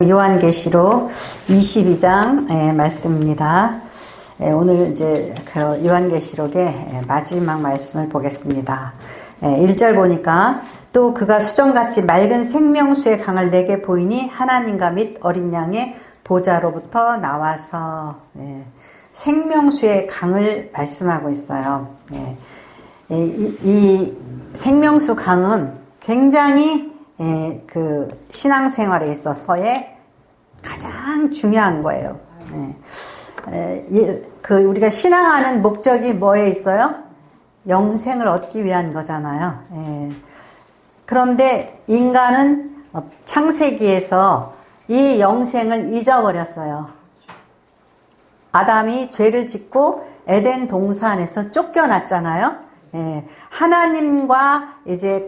요한계시록 22장 말씀입니다. 오늘 이제 그 요한계시록의 마지막 말씀을 보겠습니다. 1절 보니까 또 그가 수정같이 맑은 생명수의 강을 내게 보이니 하나님과 및 어린 양의 보좌로부터 나와서 생명수의 강을 말씀하고 있어요. 이 생명수 강은 굉장히 그 신앙생활에 있어서의 가장 중요한 거예요. 그 우리가 신앙하는 목적이 뭐에 있어요? 영생을 얻기 위한 거잖아요. 그런데 인간은 창세기에서 이 영생을 잊어버렸어요. 아담이 죄를 짓고 에덴 동산에서 쫓겨났잖아요. 하나님과 이제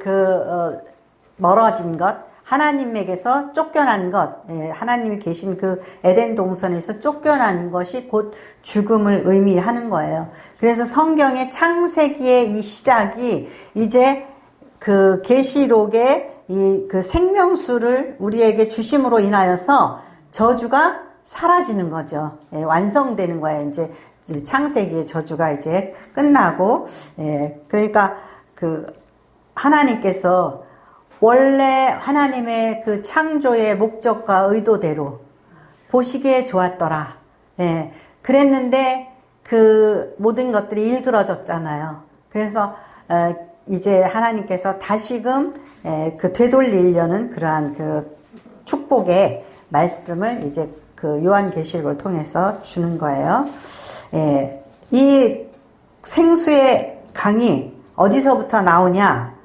멀어진 것, 하나님에게서 쫓겨난 것, 하나님이 계신 그 에덴 동산에서 쫓겨난 것이 곧 죽음을 의미하는 거예요. 그래서 성경의 창세기의 이 시작이 이제 그 계시록의 이 그 생명수를 우리에게 주심으로 인하여서 저주가 사라지는 거죠. 완성되는 거예요. 이제 창세기의 저주가 이제 끝나고, 그러니까 그 하나님께서 원래 하나님의 그 창조의 목적과 의도대로 보시기에 좋았더라. 그랬는데 그 모든 것들이 일그러졌잖아요. 그래서 이제 하나님께서 다시금 그 되돌리려는 그러한 그 축복의 말씀을 이제 그 요한계시록을 통해서 주는 거예요. 이 생수의 강이 어디서부터 나오냐?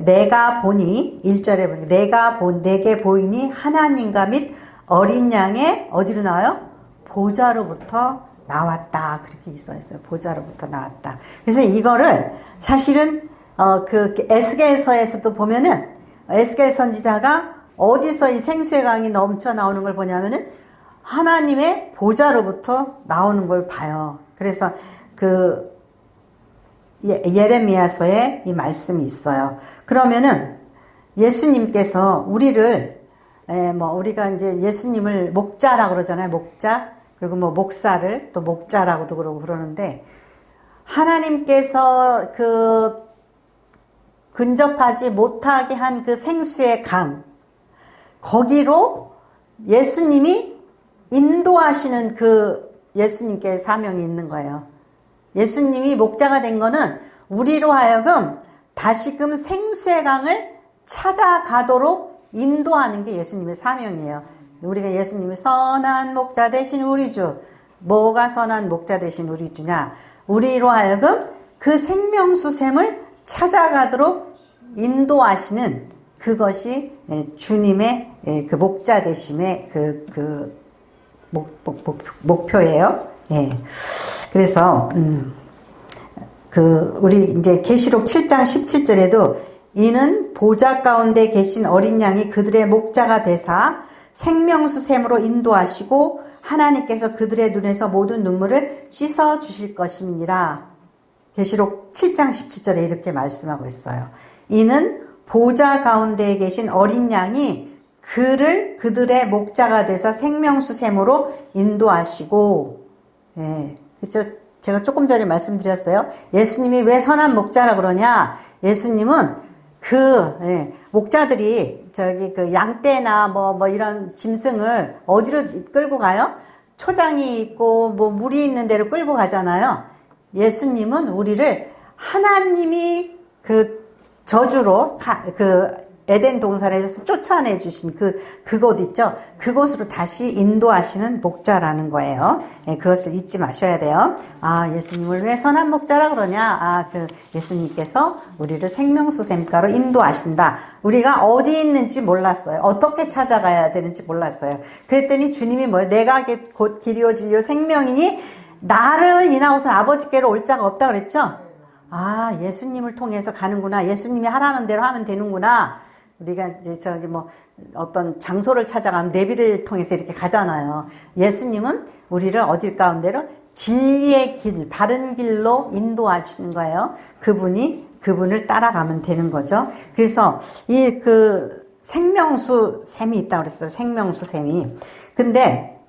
내가 보니 1절에 보니까 내게 보이니 하나님과 및 어린 양의 어디로 나와요? 보좌로부터 나왔다. 그렇게 있어요. 보좌로부터 나왔다. 그래서 이거를 사실은 그 에스겔서에서도 보면은 에스겔 선지자가 어디서 이 생수의 강이 넘쳐 나오는 걸 보냐면은 하나님의 보좌로부터 나오는 걸 봐요. 그래서 그 예레미야서에 이 말씀이 있어요. 그러면은 예수님께서 우리를 우리가 이제 예수님을 목자라고 그러잖아요. 목자. 그리고 목사를 또 목자라고도 그러고 그러는데 하나님께서 그 근접하지 못하게 한 그 생수의 강 거기로 예수님이 인도하시는 그 예수님께 사명이 있는 거예요. 예수님이 목자가 된 거는 우리로 하여금 다시금 생수의 강을 찾아가도록 인도하는 게 예수님의 사명이에요. 우리가 예수님이 선한 목자 되신 우리 주, 뭐가 선한 목자 되신 우리 주냐? 우리로 하여금 그 생명수샘을 찾아가도록 인도하시는 그것이 주님의 그 목자 되심의 목표예요. 그래서 우리 이제 계시록 7장 17절에도 이는 보좌 가운데 계신 어린 양이 그들의 목자가 되사 생명수 샘으로 인도하시고 하나님께서 그들의 눈에서 모든 눈물을 씻어 주실 것임이니라. 계시록 7장 17절에 이렇게 말씀하고 있어요. 이는 보좌 가운데 계신 어린 양이 그들의 목자가 되사 생명수 샘으로 인도하시고, 그렇죠. 제가 조금 전에 말씀드렸어요. 예수님이 왜 선한 목자라 그러냐? 예수님은 목자들이 그 양떼나 이런 짐승을 어디로 끌고 가요? 초장이 있고 물이 있는 데로 끌고 가잖아요. 예수님은 우리를 하나님이 그 저주로 에덴 동산에서 쫓아내 주신 그곳 있죠? 그곳으로 다시 인도하시는 목자라는 거예요. 그것을 잊지 마셔야 돼요. 예수님을 왜 선한 목자라 그러냐? 예수님께서 우리를 생명수샘가로 인도하신다. 우리가 어디 있는지 몰랐어요. 어떻게 찾아가야 되는지 몰랐어요. 그랬더니 주님이 내가 곧 길이요 진리요 생명이니 나를 인하고서 아버지께로 올 자가 없다 그랬죠? 예수님을 통해서 가는구나. 예수님이 하라는 대로 하면 되는구나. 우리가 이제 어떤 장소를 찾아가면 내비를 통해서 이렇게 가잖아요. 예수님은 우리를 어딜 가운데로 진리의 길, 바른 길로 인도하시는 거예요. 그분을 따라가면 되는 거죠. 그래서 생명수 샘이 있다고 그랬어요. 생명수 샘이. 근데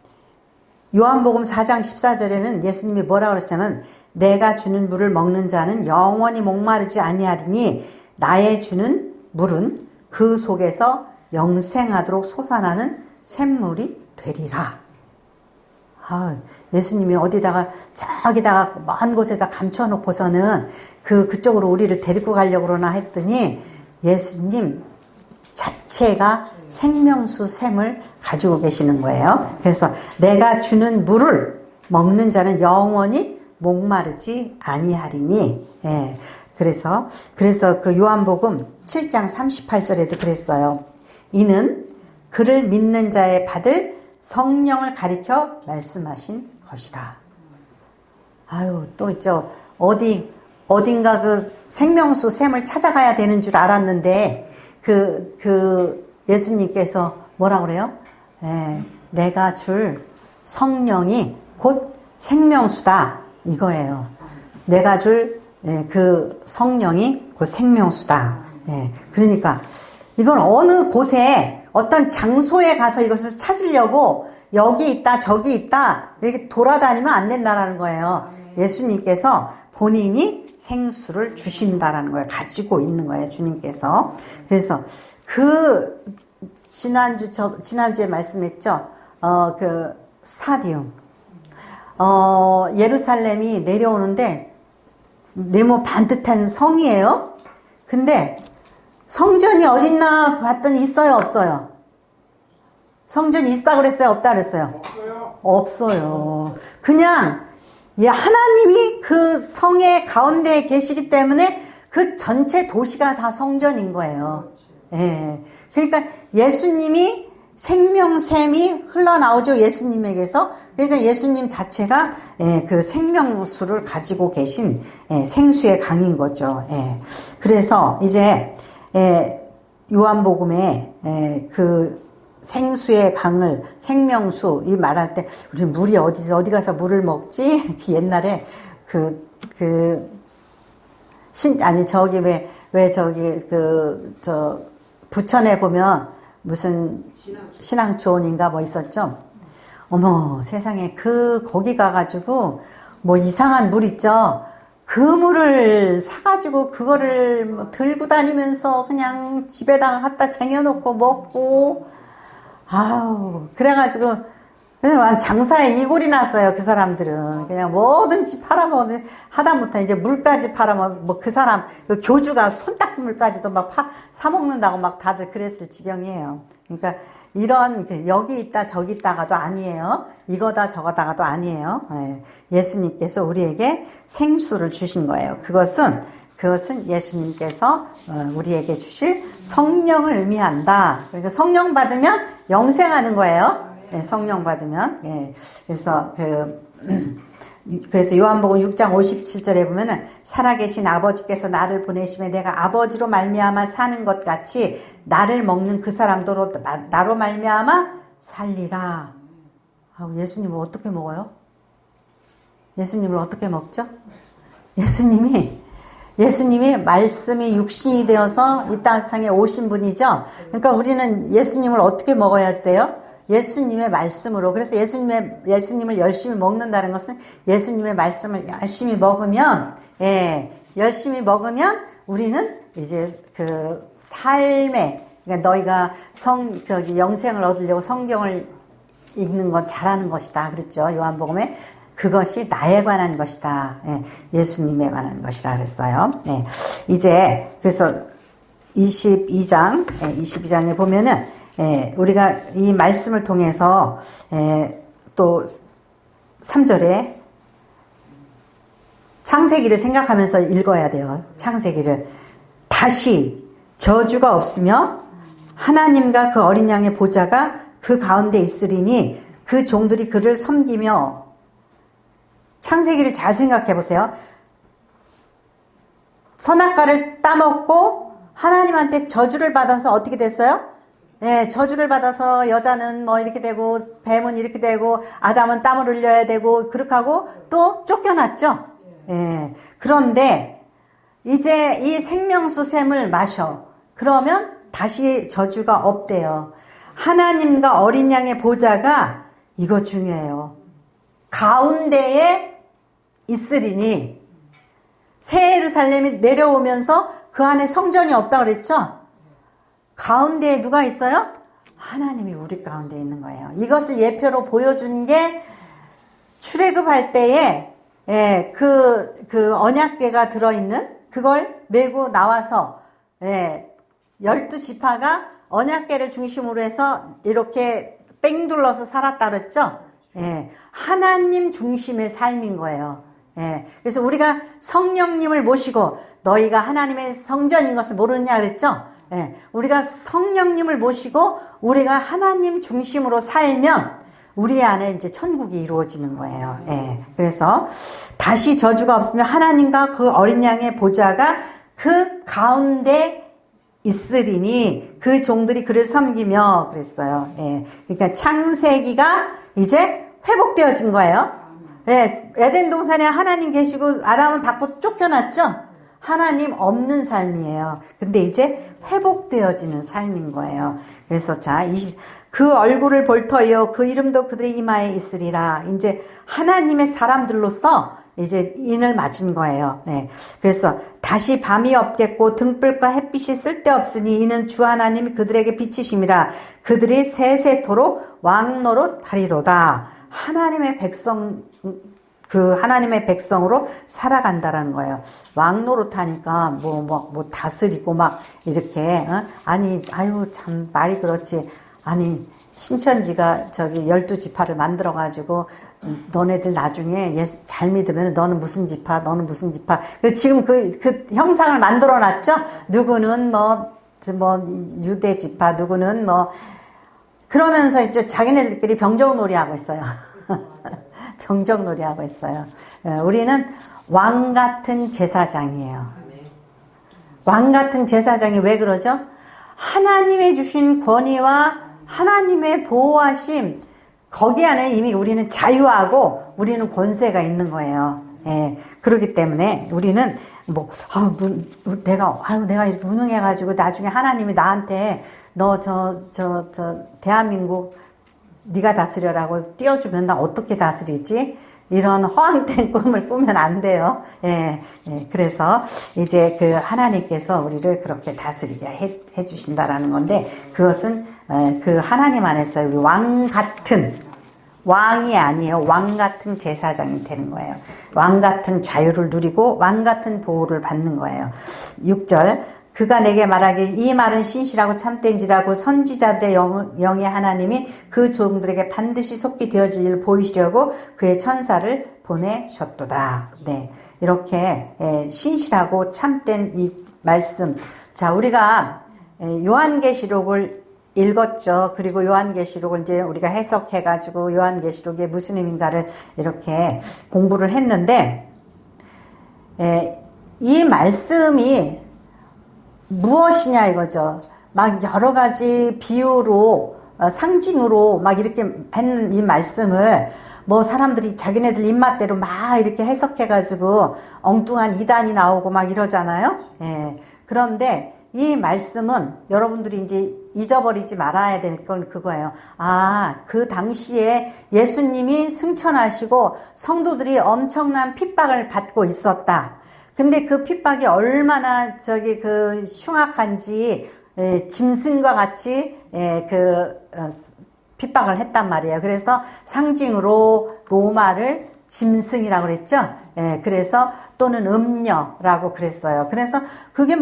요한복음 4장 14절에는 예수님이 뭐라고 그랬냐면 내가 주는 물을 먹는 자는 영원히 목마르지 아니하리니 나의 주는 물은 그 속에서 영생하도록 솟아나는 샘물이 되리라. 예수님이 어디다가 저기다가 먼 곳에다 감춰놓고서는 그쪽으로 우리를 데리고 가려고 그러나 했더니 예수님 자체가 생명수 샘을 가지고 계시는 거예요. 그래서 내가 주는 물을 먹는 자는 영원히 목마르지 아니하리니. 예. 그래서 그 요한복음 7장 38절에도 그랬어요. 이는 그를 믿는 자의 받을 성령을 가리켜 말씀하신 것이라. 또 있죠. 어딘가 그 생명수 샘을 찾아가야 되는 줄 알았는데 예수님께서 뭐라 그래요? 내가 줄 성령이 곧 생명수다. 이거예요. 내가 줄 그 성령이 곧 생명수다. 그러니까 이건 어느 곳에 어떤 장소에 가서 이것을 찾으려고 여기 있다 저기 있다 이렇게 돌아다니면 안 된다라는 거예요. 예수님께서 본인이 생수를 주신다라는 거예요. 가지고 있는 거예요. 주님께서. 그래서 지난주에 말씀했죠. 그 스타디움. 예루살렘이 내려오는데 네모 반듯한 성이에요. 근데 성전이 어딨나 봤더니 있어요, 없어요? 성전이 있다 그랬어요, 없다 그랬어요? 없어요. 그냥 하나님이 그 성의 가운데에 계시기 때문에 그 전체 도시가 다 성전인 거예요. 그러니까 예수님이 생명샘이 흘러나오죠. 예수님에게서. 그러니까 예수님 자체가 그 생명수를 가지고 계신 생수의 강인 거죠. 그래서 이제 요한복음에 그 생수의 강을 생명수 이 말할 때 우리 물이 어디 가서 물을 먹지? 옛날에 부천에 보면 무슨 신앙초원인가 뭐 있었죠? 어머 세상에 거기 가가지고 뭐 이상한 물 있죠? 그 물을 사가지고 그거를 들고 다니면서 그냥 집에다가 갖다 쟁여놓고 먹고 그래가지고 그냥 장사에 이골이 났어요. 그 사람들은 그냥 뭐든지 팔아먹는 하다못해 이제 물까지 팔아먹 그 사람 그 교주가 손 닦은 물까지도 막 사먹는다고 막 다들 그랬을 지경이에요. 그러니까 이런 여기 있다 저기 있다가도 아니에요. 이거다 저거다가도 아니에요. 예수님께서 우리에게 생수를 주신 거예요. 그것은 예수님께서 우리에게 주실 성령을 의미한다. 그러니까 성령 받으면 영생하는 거예요. 성령 받으면. 그래서 요한복음 6장 57절에 보면은 살아계신 아버지께서 나를 보내심에 내가 아버지로 말미암아 사는 것 같이 나를 먹는 그 사람도 나로 말미암아 살리라. 예수님을 어떻게 먹어요? 예수님을 어떻게 먹죠? 예수님이 말씀이 육신이 되어서 이 땅상에 오신 분이죠. 그러니까 우리는 예수님을 어떻게 먹어야 돼요? 예수님의 말씀으로. 그래서 예수님을 열심히 먹는다는 것은 예수님의 말씀을 열심히 먹으면 우리는 이제 그 삶에, 그러니까 너희가 영생을 얻으려고 성경을 읽는 건 잘하는 것이다. 그랬죠. 요한복음에. 그것이 나에 관한 것이다. 예수님에 관한 것이라 그랬어요. 이제, 그래서 22장에 보면은, 우리가 이 말씀을 통해서, 또 3절에 창세기를 생각하면서 읽어야 돼요. 창세기를. 다시 저주가 없으며 하나님과 그 어린 양의 보좌가 그 가운데 있으리니 그 종들이 그를 섬기며 창세기를 잘 생각해 보세요. 선악과를 따먹고 하나님한테 저주를 받아서 어떻게 됐어요? 저주를 받아서 여자는 뭐 이렇게 되고 뱀은 이렇게 되고 아담은 땀을 흘려야 되고 그렇게 하고 또 쫓겨났죠. 그런데 이제 이 생명수 샘을 마셔. 그러면 다시 저주가 없대요. 하나님과 어린 양의 보좌가, 이거 중요해요, 가운데에 있으리니, 새 예루살렘이 내려오면서 그 안에 성전이 없다 그랬죠? 가운데에 누가 있어요? 하나님이 우리 가운데 있는 거예요. 이것을 예표로 보여준 게 출애굽할 때에 그 언약궤가 들어있는 그걸 메고 나와서 12지파가 언약궤를 중심으로 해서 이렇게 뺑 둘러서 살았다 그랬죠? 하나님 중심의 삶인 거예요. 그래서 우리가 성령님을 모시고, 너희가 하나님의 성전인 것을 모르느냐 그랬죠? 우리가 성령님을 모시고 우리가 하나님 중심으로 살면 우리 안에 이제 천국이 이루어지는 거예요. 그래서 다시 저주가 없으면 하나님과 그 어린 양의 보좌가 그 가운데 있으리니 그 종들이 그를 섬기며 그랬어요. 그러니까 창세기가 이제 회복되어진 거예요. 에덴 동산에 하나님 계시고 아담은 밖으로 쫓겨났죠? 하나님 없는 삶이에요. 근데 이제 회복되어지는 삶인 거예요. 그래서 그 얼굴을 볼 터이요 그 이름도 그들의 이마에 있으리라. 이제 하나님의 사람들로서 이제 인을 맞은 거예요. 그래서 다시 밤이 없겠고 등불과 햇빛이 쓸데없으니 이는 주 하나님이 그들에게 빛이심이라. 그들이 세세토록 왕노릇 하리로다. 하나님의 백성으로 살아간다라는 거예요. 왕노릇하니까 뭐 다스리고 막 이렇게 참 말이 그렇지. 아니 신천지가 저기 12지파를 만들어가지고 너네들 나중에 예수 잘 믿으면 너는 무슨 지파, 너는 무슨 지파. 그래서 지금 그 형상을 만들어놨죠. 누구는 뭐 유대 지파, 누구는 그러면서 이제 자기네들끼리 병정놀이 하고 있어요. 병정놀이 하고 있어요. 우리는 왕 같은 제사장이에요. 왕 같은 제사장이 왜 그러죠? 하나님의 주신 권위와 하나님의 보호하심, 거기 안에 이미 우리는 자유하고 우리는 권세가 있는 거예요. 그렇기 때문에 우리는 내가 이렇게 무능해가지고 나중에 하나님이 나한테 너 대한민국 네가 다스려라고 띄워주면 나 어떻게 다스리지? 이런 허황된 꿈을 꾸면 안 돼요. 그래서 이제 그 하나님께서 우리를 그렇게 다스리게 해주신다라는 건데, 그것은 그 하나님 안에서 우리 왕이 아니에요. 왕 같은 제사장이 되는 거예요. 왕 같은 자유를 누리고 왕 같은 보호를 받는 거예요. 6절. 그가 내게 말하길 이 말은 신실하고 참된지라고 선지자들의 영의 하나님이 그 종들에게 반드시 속히 되어질 일을 보이시려고 그의 천사를 보내셨도다. 이렇게 신실하고 참된 이 말씀. 자, 우리가 요한계시록을 읽었죠. 그리고 요한계시록을 이제 우리가 해석해가지고 요한계시록이 무슨 의미인가를 이렇게 공부를 했는데, 이 말씀이 무엇이냐 이거죠. 막 여러 가지 비유로, 상징으로 막 이렇게 했는 이 말씀을 사람들이 자기네들 입맛대로 막 이렇게 해석해가지고 엉뚱한 이단이 나오고 막 이러잖아요. 그런데 이 말씀은 여러분들이 이제 잊어버리지 말아야 될 건 그거예요. 그 당시에 예수님이 승천하시고 성도들이 엄청난 핍박을 받고 있었다. 근데 그 핍박이 얼마나 흉악한지, 짐승과 같이, 핍박을 했단 말이에요. 그래서 상징으로 로마를 짐승이라고 그랬죠. 그래서 또는 음녀라고 그랬어요. 그래서 그게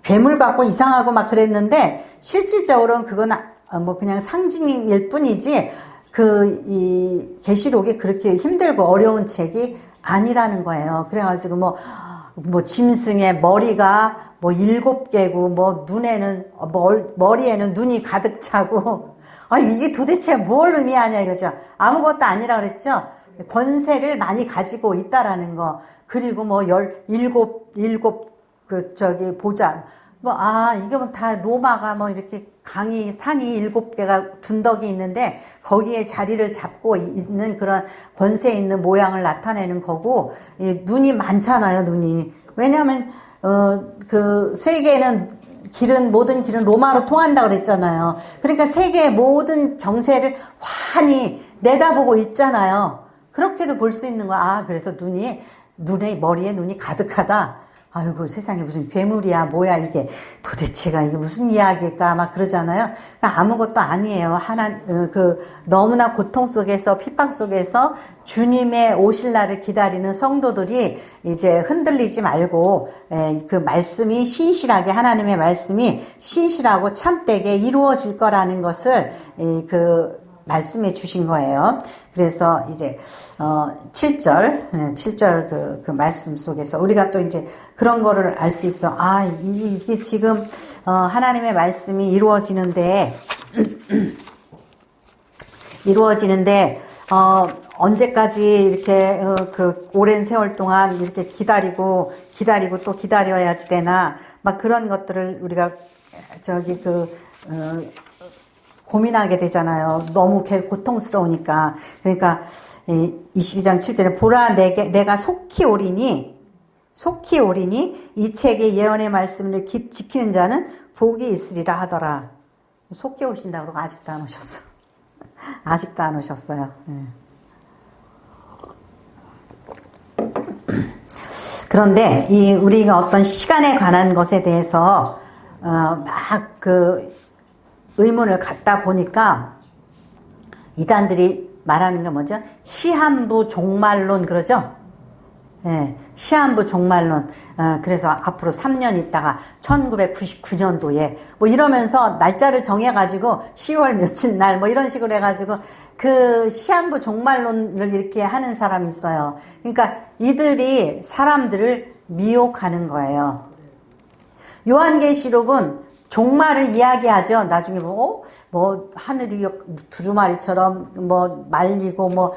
괴물 같고 이상하고 막 그랬는데, 실질적으로는 그건 그냥 상징일 뿐이지, 이 계시록이 그렇게 힘들고 어려운 책이 아니라는 거예요. 그래가지고 짐승의 머리가 7개고, 눈에는, 머리에는 눈이 가득 차고, 이게 도대체 뭘 의미하냐 이거죠. 아무것도 아니라 그랬죠. 권세를 많이 가지고 있다라는 거. 그리고 17 보좌. 이게 다 로마가 이렇게 산이 7개가 둔덕이 있는데 거기에 자리를 잡고 있는 그런 권세 있는 모양을 나타내는 거고, 눈이 많잖아요, 눈이. 왜냐하면, 그 세계는 모든 길은 로마로 통한다고 그랬잖아요. 그러니까 세계의 모든 정세를 환히 내다보고 있잖아요. 그렇게도 볼 수 있는 거야. 아, 그래서 머리에 눈이 가득하다. 아이고, 세상에 무슨 괴물이야, 뭐야, 이게. 도대체가 이게 무슨 이야기일까, 막 그러잖아요. 그러니까 아무것도 아니에요. 너무나 고통 속에서, 핍박 속에서 주님의 오실 날을 기다리는 성도들이 이제 흔들리지 말고, 그 말씀이 신실하게, 하나님의 말씀이 신실하고 참되게 이루어질 거라는 것을, 말씀해 주신 거예요. 그래서 이제 7절 그 말씀 속에서 우리가 또 이제 그런 거를 알 수 있어. 아, 이게 지금 하나님의 말씀이 이루어지는데 언제까지 이렇게 그 오랜 세월 동안 이렇게 기다리고 또 기다려야지 되나, 막 그런 것들을 우리가 고민하게 되잖아요. 너무 고통스러우니까. 그러니까 22장 7절에 보라, 내가 속히 오리니 이 책의 예언의 말씀을 지키는 자는 복이 있으리라 하더라. 속히 오신다 그러고 아직도 안 오셨어. 아직도 안 오셨어요. 그런데 우리가 어떤 시간에 관한 것에 대해서 의문을 갖다 보니까 이단들이 말하는 게 뭐죠? 시한부 종말론 그러죠? 시한부 종말론. 그래서 앞으로 3년 있다가 1999년도에 뭐 이러면서 날짜를 정해가지고 10월 며칠 날 뭐 이런 식으로 해가지고 그 시한부 종말론을 이렇게 하는 사람이 있어요. 그러니까 이들이 사람들을 미혹하는 거예요. 요한계시록은 종말을 이야기하죠. 나중에 뭐 하늘이 두루마리처럼 말리고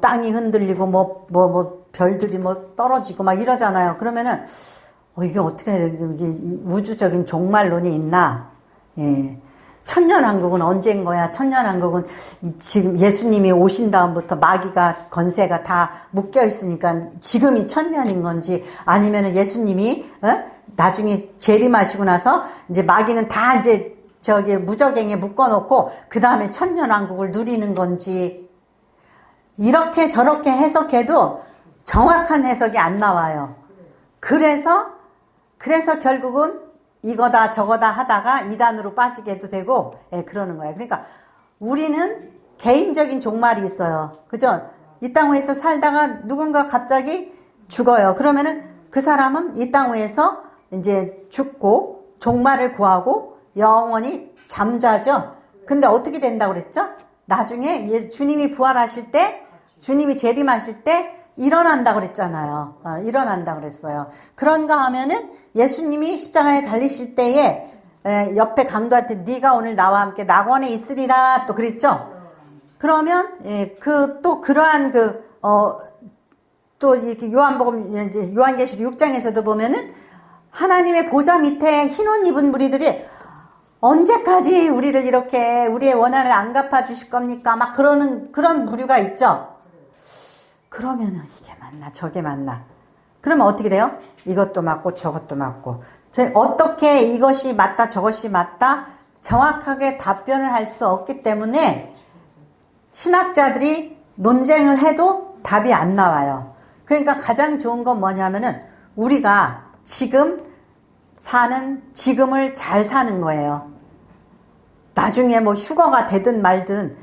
땅이 흔들리고 별들이 떨어지고 막 이러잖아요. 그러면은 이게 어떻게 우주적인 종말론이 있나? 예. 천년왕국은 언제인 거야? 천년왕국은 지금 예수님이 오신 다음부터 마귀가 건세가 다 묶여 있으니까 지금이 천년인 건지, 아니면은 예수님이 나중에 재림하시고 나서 이제 마귀는 다 이제 무적행에 묶어놓고 그 다음에 천년왕국을 누리는 건지, 이렇게 저렇게 해석해도 정확한 해석이 안 나와요. 그래서 결국은 이거다 저거다 하다가 이단으로 빠지게도 되고, 그러는 거예요. 그러니까 우리는 개인적인 종말이 있어요. 그죠? 이 땅 위에서 살다가 누군가 갑자기 죽어요. 그러면은 그 사람은 이 땅 위에서 이제 죽고 종말을 구하고 영원히 잠자죠. 근데 어떻게 된다고 그랬죠? 나중에 주님이 부활하실 때, 주님이 재림하실 때 일어난다고 그랬잖아요. 일어난다고 그랬어요. 그런가 하면은 예수님이 십자가에 달리실 때에 옆에 강도한테 네가 오늘 나와 함께 낙원에 있으리라 또 그랬죠. 그러면 또 그러한 또 이렇게 요한계시록 6장에서도 보면은 하나님의 보좌 밑에 흰 옷 입은 무리들이 언제까지 우리를 이렇게 우리의 원한을 안 갚아 주실 겁니까? 막 그런 부류가 있죠. 그러면은 이게 맞나 저게 맞나? 그러면 어떻게 돼요? 이것도 맞고 저것도 맞고. 어떻게 이것이 맞다 저것이 맞다 정확하게 답변을 할 수 없기 때문에 신학자들이 논쟁을 해도 답이 안 나와요. 그러니까 가장 좋은 건 뭐냐면은 우리가 지금 사는 지금을 잘 사는 거예요. 나중에 뭐 휴거가 되든 말든,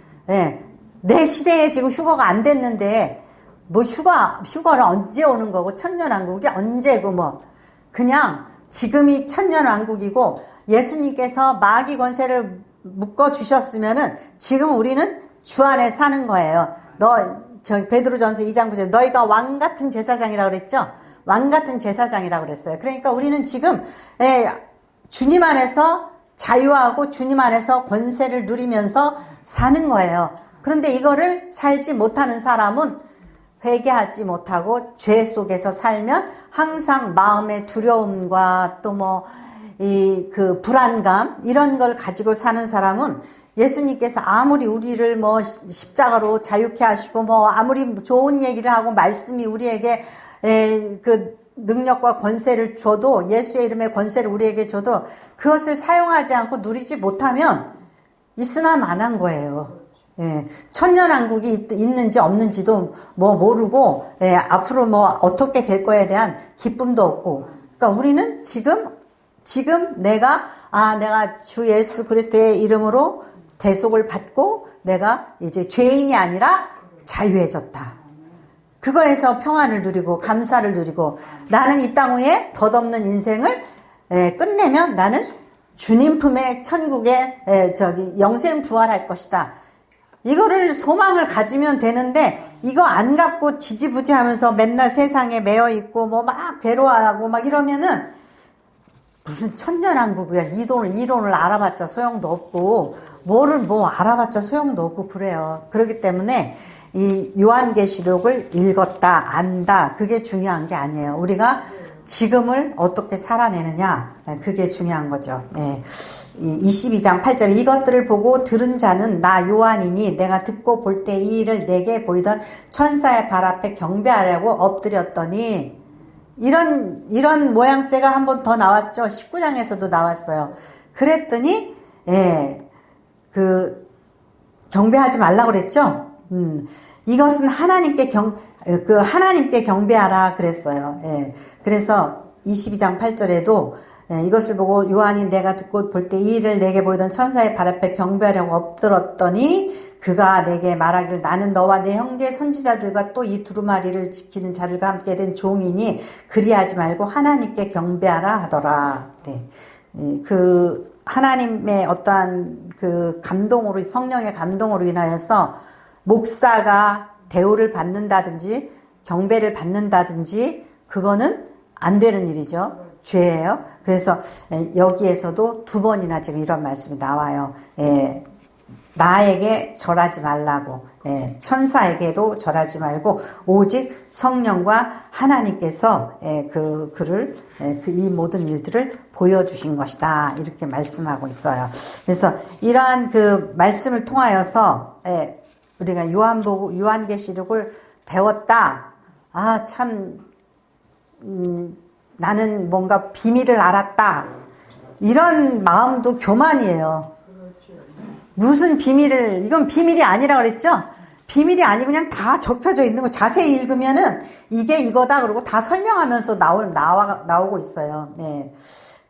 내 시대에 지금 휴거가 안 됐는데 뭐 휴거를 언제 오는 거고 천년왕국이 언제고 그냥 지금이 천년왕국이고 예수님께서 마귀 권세를 묶어 주셨으면은 지금 우리는 주 안에 사는 거예요. 베드로전서 2장 9절 너희가 왕 같은 제사장이라고 그랬죠? 왕 같은 제사장이라고 그랬어요. 그러니까 우리는 지금 주님 안에서 자유하고 주님 안에서 권세를 누리면서 사는 거예요. 그런데 이거를 살지 못하는 사람은 회개하지 못하고 죄 속에서 살면 항상 마음의 두려움과 또 그 불안감 이런 걸 가지고 사는 사람은 예수님께서 아무리 우리를 십자가로 자유케 하시고 아무리 좋은 얘기를 하고 말씀이 우리에게 능력과 권세를 줘도, 예수의 이름의 권세를 우리에게 줘도 그것을 사용하지 않고 누리지 못하면 있으나 마나한 거예요. 예, 천년왕국이 있는지 없는지도 뭐 모르고, 예, 앞으로 뭐 어떻게 될 거에 대한 기쁨도 없고. 그러니까 우리는 지금 내가 주 예수 그리스도의 이름으로 대속을 받고 내가 이제 죄인이 아니라 자유해졌다. 그거에서 평안을 누리고 감사를 누리고, 나는 이 땅 위에 덧없는 인생을 끝내면 나는 주님 품의 천국에 영생 부활할 것이다. 이거를 소망을 가지면 되는데, 이거 안 갖고 지지부지하면서 맨날 세상에 매여 있고 뭐 막 괴로워하고 막 이러면은 무슨 천년왕국이야. 이론을 알아봤자 소용도 없고, 뭐를 알아봤자 소용도 없고 그래요. 그렇기 때문에 이 요한계시록을 읽었다, 안다, 그게 중요한 게 아니에요. 우리가 지금을 어떻게 살아내느냐, 그게 중요한 거죠. 22장 8절, 이것들을 보고 들은 자는 나 요한이니 내가 듣고 볼 때 이 일을 내게 보이던 천사의 발 앞에 경배하려고 엎드렸더니, 이런 모양새가 한 번 더 나왔죠. 19장에서도 나왔어요. 그랬더니, 경배하지 말라고 그랬죠. 이것은 하나님께 경배하라 그랬어요. 그래서 22장 8절에도 이것을 보고 요한이 내가 듣고 볼 때 이 일을 내게 보이던 천사의 발 앞에 경배하려고 엎드렸더니 그가 내게 말하길, 나는 너와 내 형제 선지자들과 또 이 두루마리를 지키는 자들과 함께 된 종이니 그리하지 말고 하나님께 경배하라 하더라. 그 하나님의 어떠한 그 감동으로, 성령의 감동으로 인하여서 목사가 대우를 받는다든지 경배를 받는다든지 그거는 안 되는 일이죠. 죄예요. 그래서 여기에서도 두 번이나 지금 이런 말씀이 나와요. 나에게 절하지 말라고, 천사에게도 절하지 말고 오직 성령과 하나님께서 이 모든 일들을 보여주신 것이다, 이렇게 말씀하고 있어요. 그래서 이러한 그 말씀을 통하여서 우리가 요한계시록을 배웠다. 나는 뭔가 비밀을 알았다. 이런 마음도 교만이에요. 무슨 이건 비밀이 아니라 그랬죠? 비밀이 아니고 그냥 다 적혀져 있는 거 자세히 읽으면은 이게 이거다 그러고 다 설명하면서 나오고 있어요.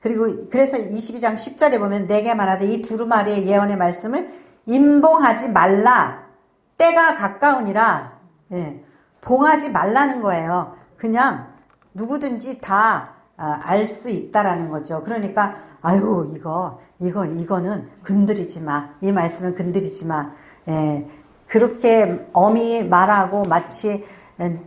그래서 22장 10절에 보면 내게 말하되 이 두루마리의 예언의 말씀을 임봉하지 말라. 때가 가까우니라. 봉하지 말라는 거예요. 그냥 누구든지 다 알 수 있다라는 거죠. 그러니까 이거는 건드리지 마. 이 말씀은 건드리지 마. 그렇게 엄히 말하고 마치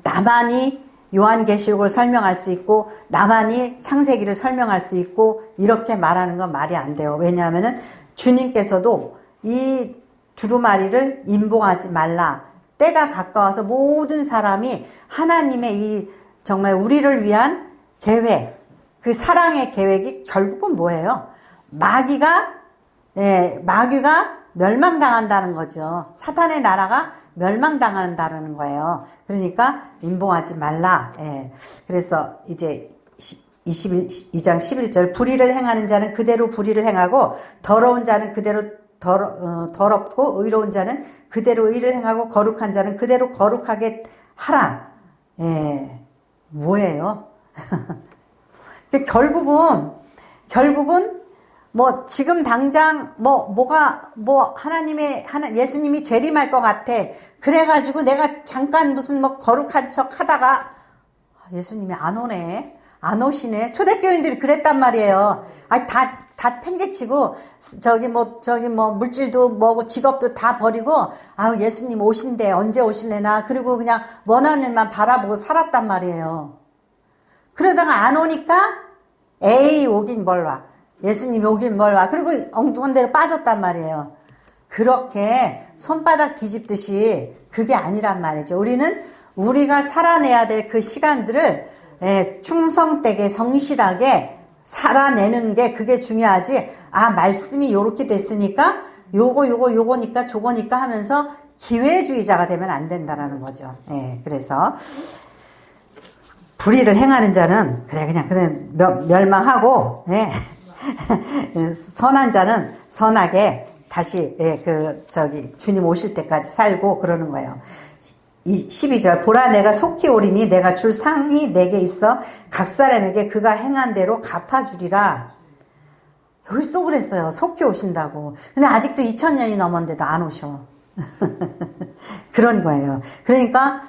나만이 요한계시록을 설명할 수 있고 나만이 창세기를 설명할 수 있고 이렇게 말하는 건 말이 안 돼요. 왜냐하면은 주님께서도 이 두루마리를 임봉하지 말라. 때가 가까워서 모든 사람이 하나님의 이 정말 우리를 위한 계획, 그 사랑의 계획이 결국은 뭐예요? 마귀가 멸망당한다는 거죠. 사탄의 나라가 멸망당한다는 거예요. 그러니까 임봉하지 말라. 그래서 이제 22장 11절, 불의를 행하는 자는 그대로 불의를 행하고 더러운 자는 그대로 더럽고 의로운 자는 그대로 의를 행하고 거룩한 자는 그대로 거룩하게 하라. 뭐예요? 결국은 뭐 지금 당장 예수님이 재림할 것 같아. 그래가지고 내가 잠깐 무슨 거룩한 척 하다가 예수님이 안 오네, 안 오시네. 초대교인들이 그랬단 말이에요. 다 팽개치고 물질도 뭐고 직업도 다 버리고 예수님 오신대, 언제 오실래나, 그리고 그냥 먼 하늘만 바라보고 살았단 말이에요. 그러다가 안 오니까 오긴 뭘 와. 예수님이 오긴 뭘 와. 그리고 엉뚱한 데로 빠졌단 말이에요. 그렇게 손바닥 뒤집듯이 그게 아니란 말이죠. 우리가 살아내야 될 그 시간들을 충성되게 성실하게 살아내는 게 그게 중요하지. 말씀이 요렇게 됐으니까 요거니까 저거니까 하면서 기회주의자가 되면 안 된다라는 거죠. 그래서 불의를 행하는 자는 그냥 멸망하고, 예. 선한 자는 선하게 다시, 예, 주님 오실 때까지 살고 그러는 거예요. 12절, 보라 내가 속히 오리니 내가 줄 상이 내게 있어 각 사람에게 그가 행한 대로 갚아주리라. 여기 또 그랬어요. 속히 오신다고. 근데 아직도 2000년이 넘었는데도 안 오셔. 그런 거예요. 그러니까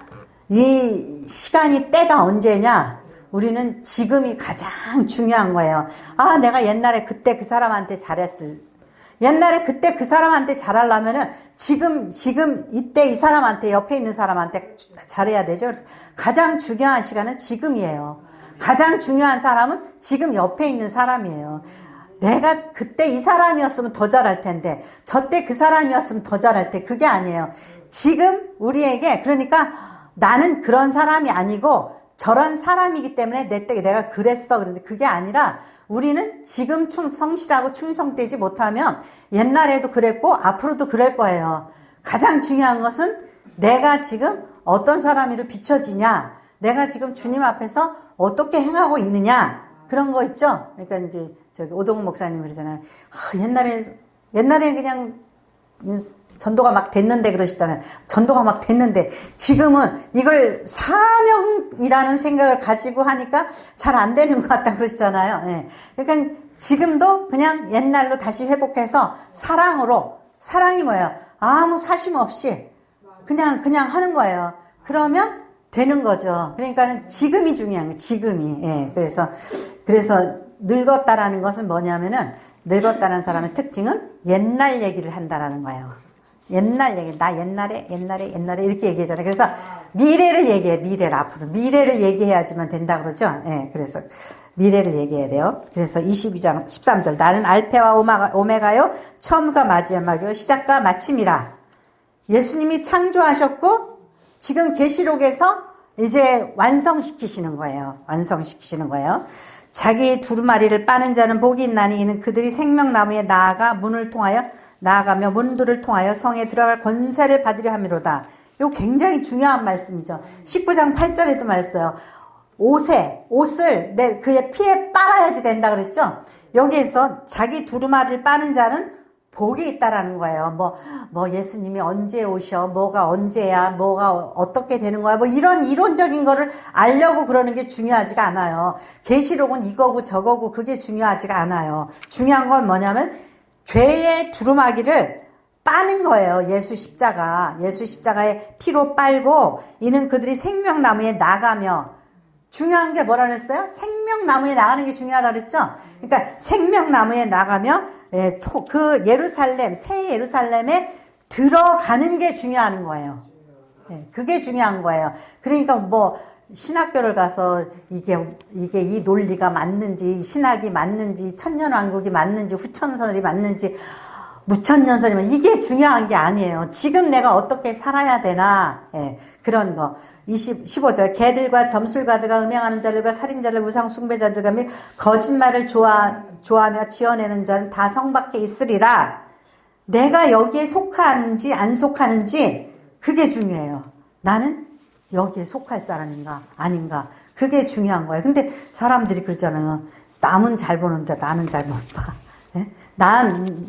이 시간이 때가 언제냐? 우리는 지금이 가장 중요한 거예요. 아, 내가 옛날에 그때 그 사람한테 옛날에 그때 그 사람한테 잘하려면은 지금 이때 이 사람한테 옆에 있는 사람한테 잘해야 되죠. 그래서 가장 중요한 시간은 지금이에요. 가장 중요한 사람은 지금 옆에 있는 사람이에요. 내가 그때 이 사람이었으면 더 잘할 텐데, 저때 그 사람이었으면 더 잘할 때, 그게 아니에요. 지금 우리에게, 그러니까 나는 그런 사람이 아니고 저런 사람이기 때문에 내 때 내가 그랬어. 그런데 그게 아니라 우리는 지금 성실하고 충성되지 못하면 옛날에도 그랬고 앞으로도 그럴 거예요. 가장 중요한 것은 내가 지금 어떤 사람으로 비춰지냐, 내가 지금 주님 앞에서 어떻게 행하고 있느냐, 그런 거 있죠. 그러니까 이제 오동훈 목사님 그러잖아요. 옛날에는 그냥 전도가 막 됐는데 그러시잖아요. 전도가 막 됐는데 지금은 이걸 사명이라는 생각을 가지고 하니까 잘 안 되는 것 같다 그러시잖아요. 예. 그러니까 지금도 그냥 옛날로 다시 회복해서 사랑이 뭐예요? 아무 사심 없이 그냥 하는 거예요. 그러면 되는 거죠. 그러니까 지금이 중요한 거예요. 지금이. 예. 그래서 늙었다라는 것은 뭐냐면은, 늙었다는 사람의 특징은 옛날 얘기를 한다라는 거예요. 옛날 얘기, 나 옛날에 이렇게 얘기하잖아요. 그래서 미래를 얘기해, 앞으로. 미래를 얘기해야지만 된다 그러죠. 예, 그래서 미래를 얘기해야 돼요. 그래서 22장, 13절. 나는 알페와 오메가요, 처음과 마지막이요, 시작과 마침이라. 예수님이 창조하셨고, 지금 계시록에서 이제 완성시키시는 거예요. 자기 두루마리를 빠는 자는 복이 있나니 이는 그들이 생명나무에 나아가며 문들을 통하여 성에 들어갈 권세를 받으려 함이로다. 이거 굉장히 중요한 말씀이죠. 19장 8절에도 말했어요. 옷을 그의 피에 빨아야지 된다 그랬죠. 여기에서 자기 두루마리를 빠는 자는 복이 있다라는 거예요. 뭐 예수님이 언제 오셔, 뭐가 언제야, 뭐가 어떻게 되는 거야, 뭐 이런 이론적인 거를 알려고 그러는 게 중요하지가 않아요. 계시록은 이거고 저거고 그게 중요하지가 않아요. 중요한 건 뭐냐면 죄의 두루마기를 빠는 거예요. 예수 십자가의 피로 빨고 이는 그들이 생명나무에 나가며. 중요한 게 뭐라 그랬어요? 생명나무에 나가는 게 중요하다 그랬죠? 그러니까 생명나무에 나가며 그 새 예루살렘에 들어가는 게 중요한 거예요. 그게 중요한 거예요. 그러니까 신학교를 가서 이게 이 논리가 맞는지, 신학이 맞는지, 천년왕국이 맞는지, 후천설이 맞는지, 무천년설이 맞는지, 이게 중요한 게 아니에요. 지금 내가 어떻게 살아야 되나, 그런 거. 15절. 개들과 점술가들과 음행하는 자들과 살인자들, 우상 숭배자들과 및 거짓말을 좋아하며 지어내는 자는 다 성 밖에 있으리라. 내가 여기에 속하는지 안 속하는지 그게 중요해요. 나는 여기에 속할 사람인가 아닌가, 그게 중요한 거예요. 근데 사람들이 그러잖아요. 남은 잘 보는데 나는 잘 못 봐.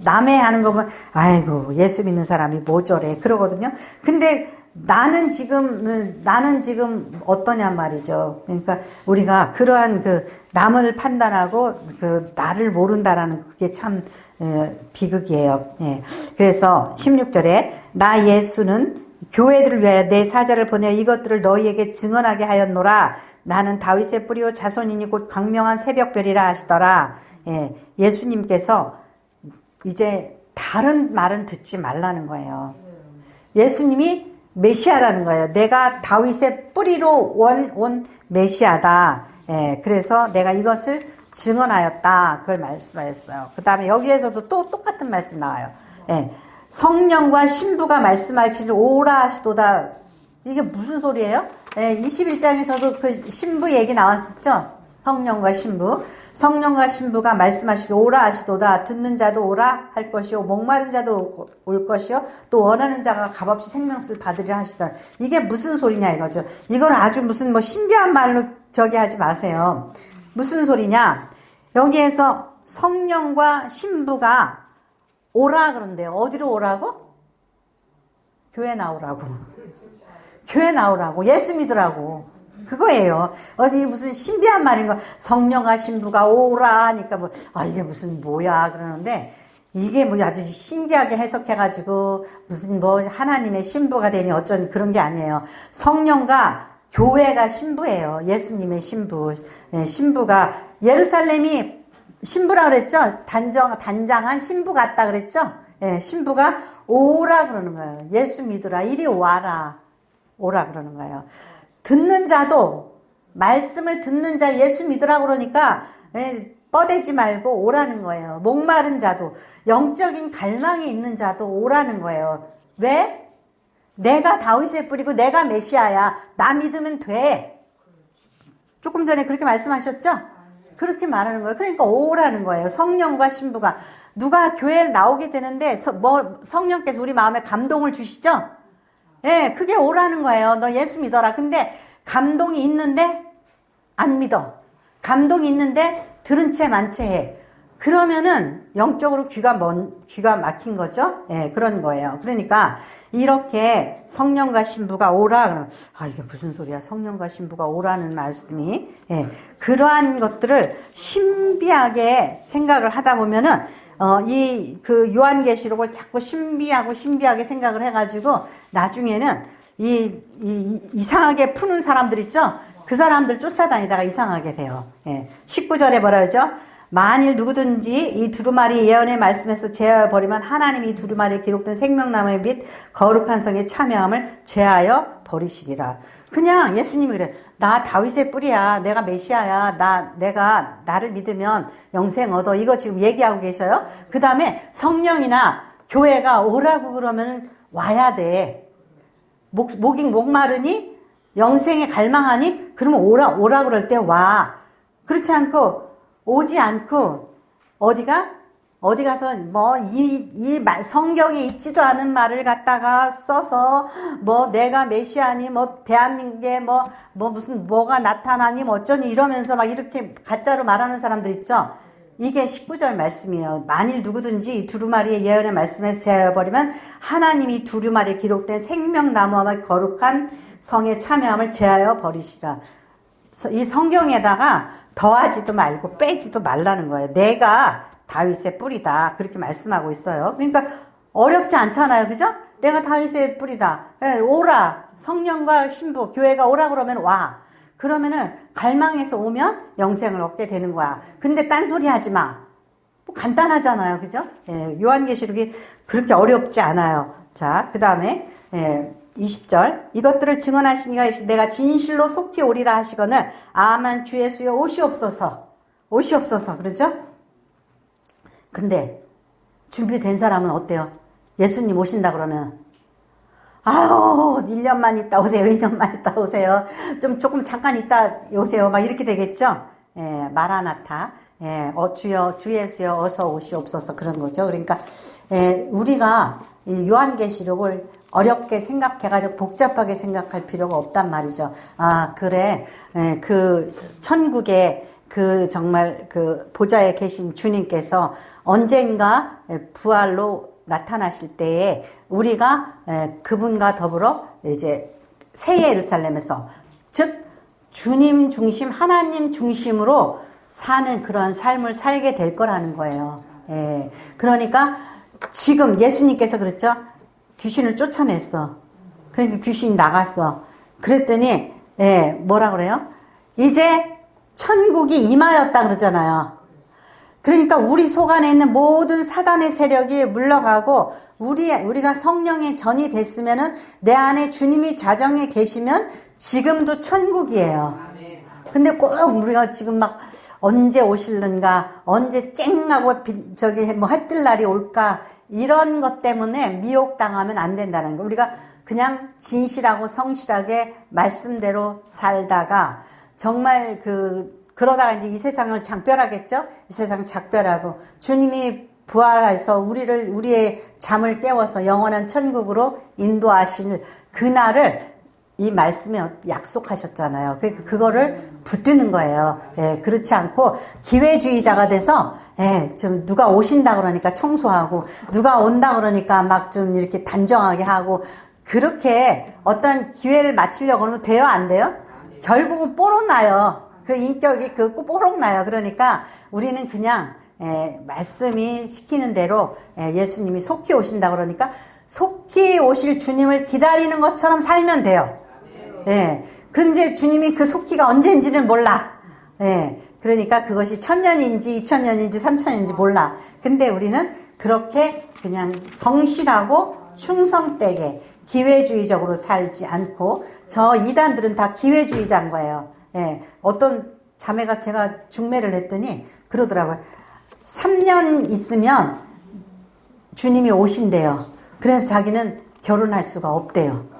남의 하는 거 보면 아이고 예수 믿는 사람이 뭐 저래 그러거든요. 근데 나는 지금 어떠냔 말이죠. 그러니까 우리가 그러한 남을 판단하고 나를 모른다라는 그게 참 비극이에요. 그래서 16절에 나 예수는 교회들을 위하여 내 사자를 보내어 이것들을 너희에게 증언하게 하였노라. 나는 다윗의 뿌리요 자손이니 곧 광명한 새벽별이라 하시더라. 예수님께서 이제 다른 말은 듣지 말라는 거예요. 예수님이 메시아라는 거예요. 내가 다윗의 뿌리로 온 메시아다. 그래서 내가 이것을 증언하였다. 그걸 말씀하셨어요. 그 다음에 여기에서도 또 똑같은 말씀 나와요. 성령과 신부가 말씀하시기를 오라 하시도다. 이게 무슨 소리예요? 21장에서도 그 신부 얘기 나왔었죠? 성령과 신부. 성령과 신부가 말씀하시기 오라 하시도다. 듣는 자도 오라 할 것이요 목마른 자도 올 것이요 또 원하는 자가 값없이 생명수를 받으리라 하시더라. 이게 무슨 소리냐 이거죠. 이걸 아주 무슨 뭐 신비한 말로 저기 하지 마세요. 무슨 소리냐. 여기에서 성령과 신부가 오라 그런데요. 어디로 오라고? 교회 나오라고. 교회 나오라고. 예수 믿으라고. 그거예요. 어디 무슨 신비한 말인가. 성령과 신부가 오라 하니까 뭐, 이게 무슨 뭐야 그러는데, 이게 뭐 아주 신기하게 해석해가지고, 무슨 뭐 하나님의 신부가 되니 어쩐 그런 게 아니에요. 성령과 교회가 신부예요. 예수님의 신부. 예, 신부가, 예루살렘이 신부라 그랬죠? 단장한 신부 같다 그랬죠? 예, 신부가 오라 그러는 거예요. 예수 믿으라. 이리 와라. 오라 그러는 거예요. 듣는 자도, 말씀을 듣는 자 예수 믿으라 그러니까, 예, 뻗대지 말고 오라는 거예요. 목마른 자도, 영적인 갈망이 있는 자도 오라는 거예요. 왜? 내가 다윗의 뿌리고 내가 메시아야. 나 믿으면 돼. 조금 전에 그렇게 말씀하셨죠? 그렇게 말하는 거예요. 그러니까 오라는 거예요. 성령과 신부가. 누가 교회에 나오게 되는데 성령께서 우리 마음에 감동을 주시죠? 예, 그게 오라는 거예요. 너 예수 믿어라. 근데 감동이 있는데 안 믿어. 감동이 있는데 들은 채 만 채 해. 그러면은 영적으로 귀가 막힌 거죠? 예, 그런 거예요. 그러니까 이렇게 성령과 신부가 오라 그러면 이게 무슨 소리야? 성령과 신부가 오라는 말씀이. 예, 그러한 것들을 신비하게 생각을 하다 보면은 그 요한계시록을 자꾸 신비하게 생각을 해가지고 나중에는 이상하게 푸는 사람들 있죠? 그 사람들 쫓아다니다가 이상하게 돼요. 예, 19절에 뭐라 하죠? 만일 누구든지 이 두루마리 예언의 말씀에서 제하여버리면 하나님이 이 두루마리에 기록된 생명나무의 및 거룩한 성에 참여함을 제하여 버리시리라. 그냥 예수님이 그래. 나 다윗의 뿌리야. 내가 메시아야. 내가 나를 믿으면 영생 얻어. 이거 지금 얘기하고 계셔요. 그 다음에 성령이나 교회가 오라고 그러면 와야 돼. 목마르니 영생에 갈망하니 그러면 오라 그럴 때 와. 그렇지 않고 오지 않고 어디 가서 뭐 성경에 있지도 않은 말을 갖다가 써서 뭐 내가 메시아니 뭐 대한민국에 무슨 뭐가 나타나니 뭐 어쩌니 이러면서 막 이렇게 가짜로 말하는 사람들 있죠. 이게 19절 말씀이에요. 만일 누구든지 이 두루마리의 예언의 말씀에서 제하여버리면 하나님이 두루마리에 기록된 생명나무와 거룩한 성에 참여함을 제하여 버리시라. 이 성경에다가 더하지도 말고 빼지도 말라는 거예요. 내가 다윗의 뿌리다. 그렇게 말씀하고 있어요. 그러니까 어렵지 않잖아요. 그죠? 내가 다윗의 뿌리다. 오라. 성령과 신부, 교회가 오라 그러면 와. 그러면은 갈망해서 오면 영생을 얻게 되는 거야. 근데 딴소리 하지 마. 뭐 간단하잖아요. 그죠? 요한계시록이 그렇게 어렵지 않아요. 자, 그 다음에 20절 이것들을 증언하시니가 내가 진실로 속히 오리라 하시거늘 아만 주 예수여 오시옵소서 그러죠? 근데 준비된 사람은 어때요? 예수님 오신다 그러면 1년만 있다 오세요. 2년만 있다 오세요. 조금 잠깐 있다 오세요. 막 이렇게 되겠죠? 마라나타. 주여, 주 예수여 어서 오시옵소서 그런 거죠. 그러니까 우리가 이 요한계시록을 어렵게 생각해가지고 복잡하게 생각할 필요가 없단 말이죠. 그래. 그 천국에 정말 보좌에 계신 주님께서 언젠가 부활로 나타나실 때에 우리가 그분과 더불어 이제 새 예루살렘에서 즉 주님 중심, 하나님 중심으로 사는 그런 삶을 살게 될 거라는 거예요. 그러니까 지금 예수님께서 그랬죠. 귀신을 쫓아냈어. 그러니까 귀신이 나갔어. 그랬더니 뭐라 그래요? 이제 천국이 임하였다 그러잖아요. 그러니까 우리 속 안에 있는 모든 사단의 세력이 물러가고 우리가 성령의 전이 됐으면은 내 안에 주님이 자정에 계시면 지금도 천국이에요. 근데 꼭 우리가 지금 막 언제 오실는가, 언제 쨍하고 햇뜰 날이 올까 이런 것 때문에 미혹당하면 안 된다는 거. 우리가 그냥 진실하고 성실하게 말씀대로 살다가 정말 그러다가 이제 이 세상을 작별하겠죠? 이 세상 작별하고 주님이 부활해서 우리의 잠을 깨워서 영원한 천국으로 인도하실 그날을 이 말씀에 약속하셨잖아요. 그거를 붙드는 거예요. 예, 그렇지 않고 기회주의자가 돼서 좀 누가 오신다 그러니까 청소하고 누가 온다 그러니까 막 좀 이렇게 단정하게 하고 그렇게 어떤 기회를 맞추려고 그러면 돼요, 안 돼요? 결국은 뽀록 나요. 그 인격이 뽀록 나요. 그러니까 우리는 그냥 말씀이 시키는 대로 예수님이 속히 오신다 그러니까 속히 오실 주님을 기다리는 것처럼 살면 돼요. 근데 주님이 그 속히가 언제인지는 몰라. 그러니까 그것이 1000년인지 2000년인지 3000년인지 몰라. 근데 우리는 그렇게 그냥 성실하고 충성되게 기회주의적으로 살지 않고 저 이단들은 다 기회주의자인 거예요. 어떤 자매가 제가 중매를 했더니 그러더라고요. 3년 있으면 주님이 오신대요. 그래서 자기는 결혼할 수가 없대요.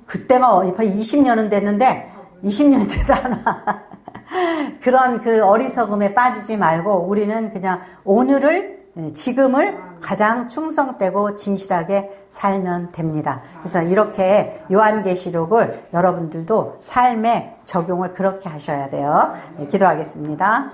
그때가 20년은 됐는데 20년이 되도 않아. 그런 그 어리석음에 빠지지 말고 우리는 그냥 오늘을 지금을 가장 충성되고 진실하게 살면 됩니다. 그래서 이렇게 요한계시록을 여러분들도 삶에 적용을 그렇게 하셔야 돼요. 기도하겠습니다.